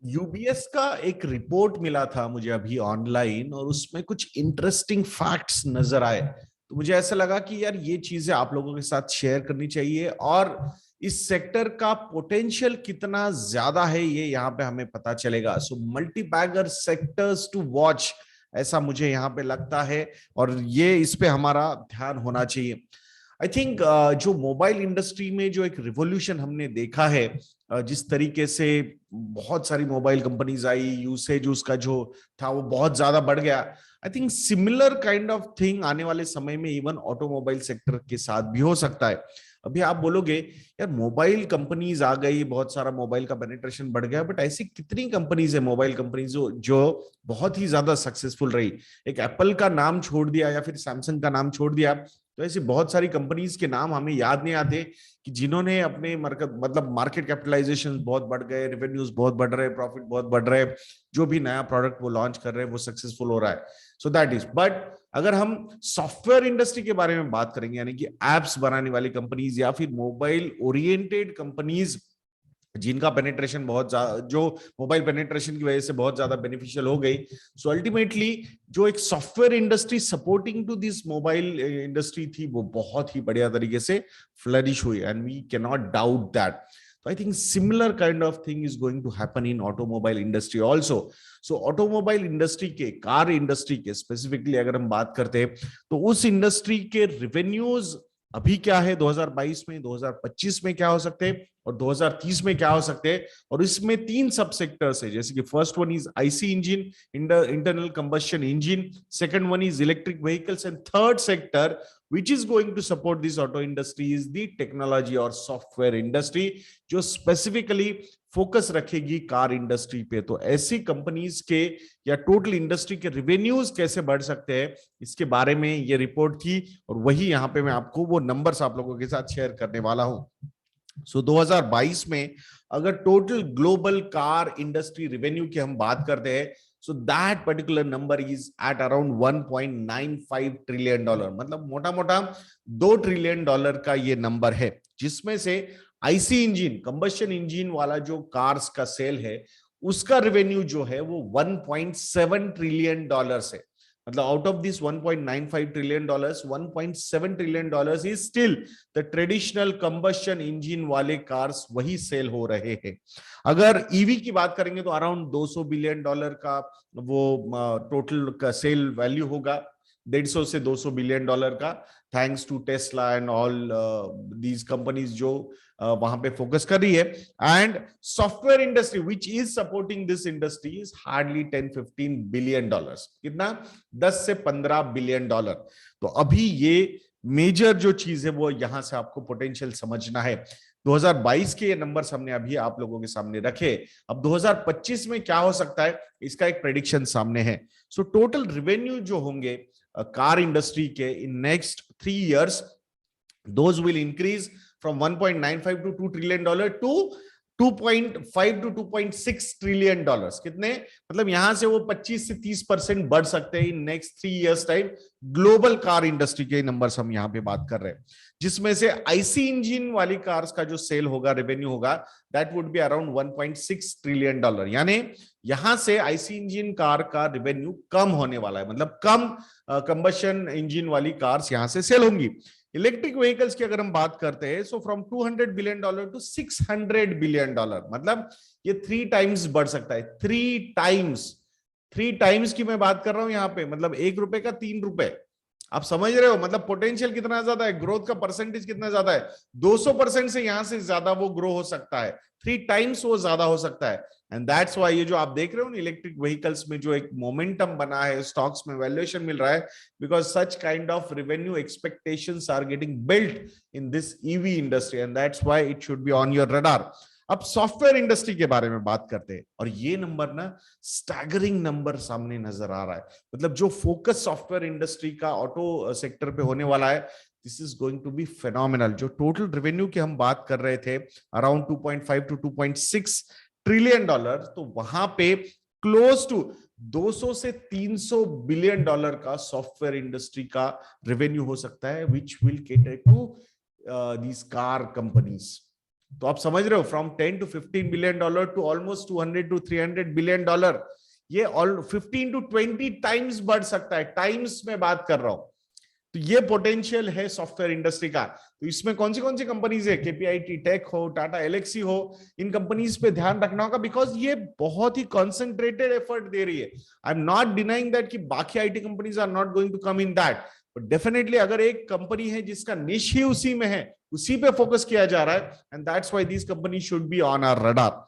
UBS का एक report मिला था मुझे अभी ऑनलाइन, और उसमें कुछ इंटरेस्टिंग फैक्ट्स नजर आए। तो मुझे ऐसा लगा कि यार ये चीजें आप लोगों के साथ शेयर करनी चाहिए, और इस सेक्टर का पोटेंशियल कितना ज्यादा है ये यहाँ पे हमें पता चलेगा। So multi bagger sectors to watch, ऐसा मुझे यहाँ पे लगता है, और ये इस पे हमारा ध्यान होना चाहिए। आई थिंक जो मोबाइल इंडस्ट्री में जो एक रिवॉल्यूशन हमने देखा है, जिस तरीके से बहुत सारी मोबाइल कंपनीज आई, यूसेज उसका जो था वो बहुत ज्यादा बढ़ गया। आई think similar kind of thing आने वाले समय में इवन ऑटोमोबाइल सेक्टर के साथ भी हो सकता है। अभी आप बोलोगे यार मोबाइल कंपनीज आ गई, बहुत सारा मोबाइल का पेनिट्रेशन बढ़ गया, बट ऐसी कितनी कंपनीज है, मोबाइल कंपनीज जो बहुत ही ज्यादा सक्सेसफुल रही। एक एप्पल का नाम छोड़ दिया या फिर सैमसंग का नाम छोड़ दिया, तो ऐसी बहुत सारी कंपनीज के नाम हमें याद नहीं आते कि जिन्होंने अपने मतलब मार्केट कैपिटलाइजेशन बहुत बढ़ गए, रेवेन्यूज बहुत बढ़ रहे, प्रॉफिट बहुत बढ़ रहे, जो भी नया प्रोडक्ट वो लॉन्च कर रहे हैं वो सक्सेसफुल हो रहा है। सो दैट इज, बट अगर हम सॉफ्टवेयर इंडस्ट्री के बारे में बात करेंगे, यानी कि एप्स बनाने वाली कंपनीज या फिर मोबाइल ओरिएंटेड कंपनीज जिनका पेनिट्रेशन बहुत ज्यादा, जो मोबाइल पेनिट्रेशन की वजह से बहुत ज्यादा बेनिफिशियल हो गई, सो अल्टीमेटली जो एक software industry supporting to this mobile industry थी वो बहुत ही बढ़िया तरीके से फ्लरिश हुई, and we can not doubt that. तो I think similar kind of thing is going to happen in automobile industry also. So automobile industry के, कार इंडस्ट्री के स्पेसिफिकली अगर हम बात करते हैं, तो उस इंडस्ट्री के रिवेन्यूज अभी क्या है 2022 में, 2025 में क्या हो सकते हैं, और 2030 में क्या हो सकते हैं। और इसमें तीन सब सेक्टर्स है, जैसे कि first one is IC engine, internal combustion engine, second one is electric vehicles, and third sector which is going to support this auto industry is the technology और सॉफ्टवेयर इंडस्ट्री, जो स्पेसिफिकली फोकस रखेगी car industry पे। तो ऐसी companies के या total industry के revenues कैसे बढ़ सकते हैं, इसके बारे में ये रिपोर्ट थी, और वही यहाँ पे मैं आपको वो नंबर्स आप लोगों के साथ शेयर करने वाला हूं। सो 2022 में अगर total global car industry revenue की हम बात करते हैं, so that particular number is at around 1.95 trillion dollar, मतलब मोटा मोटा $2 ट्रिलियन का ये नंबर है, जिसमें से आईसी इंजन, कंबशन इंजन वाला जो कार्स का सेल है, उसका रेवेन्यू जो है वो 1.7 ट्रिलियन डॉलर है। मतलब out of this 1.95 trillion dollars, 1.7 trillion dollars is still the traditional combustion engine वाले कार्स वही सेल हो रहे हैं। अगर ईवी की बात करेंगे तो अराउंड 200 बिलियन डॉलर का वो टोटल का सेल वैल्यू होगा, 150 से 200 बिलियन डॉलर का, thanks to Tesla and all these companies जो वहां पे फोकस कर रही है। And software industry which is supporting this industry is hardly 10-15 billion dollars. कितना? 10 से 15 बिलियन डॉलर। तो अभी ये मेजर जो चीज है वो यहां से आपको पोटेंशियल समझना है। 2022 के ये नंबर्स हमने अभी आप लोगों के सामने रखे। अब 2025 में क्या हो सकता है, इसका एक प्रेडिक्शन सामने है। सो टोटल रिवेन्यू जो होंगे कार इंडस्ट्री के in next 3 years, those will increase from 1.95 to $2 trillion to 2.5 to 2.6 trillion dollars. कितने? मतलब यहां से वो 25 से 30% बढ़ सकते हैं in next 3 years time. Global car industry के नंबर्स हम यहां पे बात कर रहे हैं, जिसमें से आईसी इंजन वाली कार्स का जो सेल होगा, रेवेन्यू होगा, that would be around 1.6 trillion dollar. यानी यहां से आईसी इंजन कार का रेवेन्यू कम होने वाला है, मतलब कम कंबशन इंजन वाली कार्स यहां से सेल होंगी। इलेक्ट्रिक व्हीकल्स की अगर हम बात करते हैं, so from 200 billion dollar to 600 billion dollar, मतलब ये 3 times बढ़ सकता है। 3 times, 3 times की मैं बात कर रहा हूं यहां पे, मतलब ₹1 का ₹3। आप समझ रहे हो मतलब पोटेंशियल कितना ज्यादा है, ग्रोथ का परसेंटेज कितना ज्यादा है। 200% से यहां से ज्यादा वो ग्रो हो सकता है, 3 times वो ज्यादा हो सकता है। एंड दैट्स वाई ये जो आप देख रहे हो ना, इलेक्ट्रिक व्हीकल्स में जो एक मोमेंटम बना है, स्टॉक्स में वैल्यूएशन मिल रहा है, because such kind of revenue expectations are getting built in this EV industry, and that's why it should be on your radar. अब सॉफ्टवेयर इंडस्ट्री के बारे में बात करते हैं, और ये नंबर ना स्टैगरिंग नंबर सामने नजर आ रहा है। मतलब जो फोकस सॉफ्टवेयर इंडस्ट्री का ऑटो सेक्टर पे होने वाला है, this is going to be phenomenal. जो टोटल रेवेन्यू की हम बात कर रहे थे अराउंड 2.5 टू 2.6 ट्रिलियन डॉलर, तो वहां पे क्लोज टू 200 से 300 बिलियन डॉलर का सॉफ्टवेयर इंडस्ट्री का रेवेन्यू हो सकता है, which will cater to these car companies. तो आप समझ रहे हो, from 10 to 15 billion dollar to almost 200 to 300 billion dollar, ये ऑल 15 to 20 टाइम्स बढ़ सकता है, टाइम्स में बात कर रहा हूं। तो ये पोटेंशियल है सॉफ्टवेयर इंडस्ट्री का। तो इसमें कौन सी कंपनीज है, केपीआईटी टेक हो, टाटा एलेक्सी हो, इन कंपनीज पे ध्यान रखना होगा, बिकॉज ये बहुत ही कॉन्सेंट्रेटेड एफर्ट दे रही है। I am not denying that कि बाकी IT companies are not going to come in that, but definitely अगर एक कंपनी है जिसका निश ही उसी में है, उसी पे फोकस किया जा रहा है, and that's why this company should be on our radar.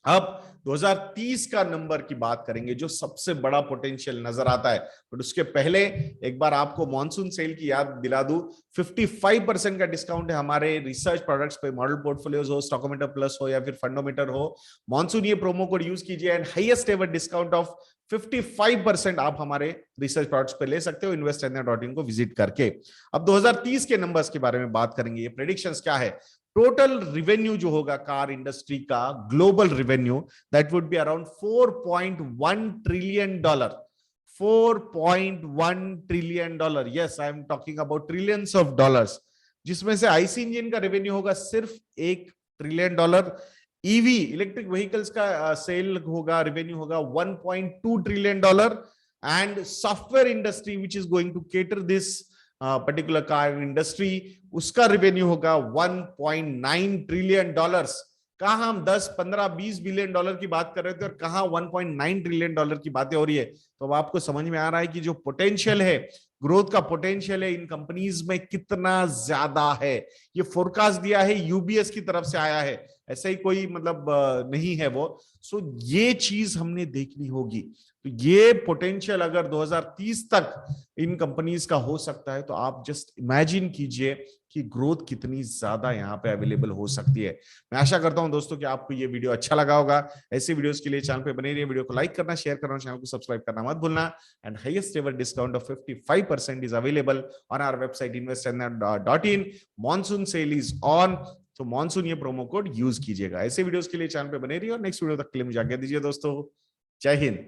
अब 2030 का नंबर की बात करेंगे जो सबसे बड़ा पोटेंशियल नजर आता है, बट उसके पहले एक बार आपको मॉनसून सेल की याद दिला दूं। 55% का डिस्काउंट है हमारे रिसर्च प्रोडक्ट्स पे, मॉडल पोर्टफोलियोज हो, स्टॉकोमीटर प्लस हो या फिर फंडोमीटर हो। मॉनसून ये प्रोमो कोड यूज कीजिए and highest ever discount of 55% आप हमारे रिसर्च प्रोडक्ट्स पे ले सकते हो investindia.in को विजिट करके। अब 2030 के नंबर्स के बारे में बात करेंगे। ये प्रेडिक्शंस क्या है, टोटल रिवेन्यू जो होगा कार इंडस्ट्री का, global revenue, that would be around 4.1 trillion dollar. 4.1 trillion dollar, yes I am talking about trillions of dollars, जिसमें से आईसी इंजन का रेवेन्यू होगा सिर्फ 1 trillion dollar. EV electric vehicles का सेल होगा, रेवेन्यू होगा 1.2 trillion dollar, and software industry which is going to cater this particular car industry, उसका revenue होगा 1.9 ट्रिलियन डॉलर्स। कहां हम 10, 15, 20 बिलियन डॉलर की बात कर रहे थे और कहां 1.9 ट्रिलियन डॉलर की बातें हो रही है। तो अब आपको समझ में आ रहा है कि जो पोटेंशियल है, ग्रोथ का पोटेंशियल है इन कंपनीज में कितना ज्यादा है। ये फोरकास्ट दिया है यूबीएस की तरफ से आया है, ऐसा ही कोई मतलब नहीं है वो। सो ये चीज हमने देखनी होगी। तो ये पोटेंशियल अगर 2030 तक इन कंपनीज का हो सकता है, तो आप जस्ट इमेजिन कीजिए कि ग्रोथ कितनी ज्यादा यहाँ पे अवेलेबल हो सकती है। मैं आशा करता हूं दोस्तों कि आपको ये वीडियो अच्छा लगा होगा। ऐसे वीडियोस के लिए चैनल पे बने रहिए, वीडियो को लाइक करना, शेयर करना, चैनल को सब्सक्राइब करना मत भूलना। And highest ever discount of 55% is available on our website investindia.in। Monsoon sale is on, तो मॉनसून ये प्रोमो कोड यूज कीजिएगा। ऐसे वीडियोस के लिए चैनल पे बने रहिए और नेक्स्ट वीडियो तक के लिए मुझे आज्ञा दीजिए दोस्तों। जय हिंद।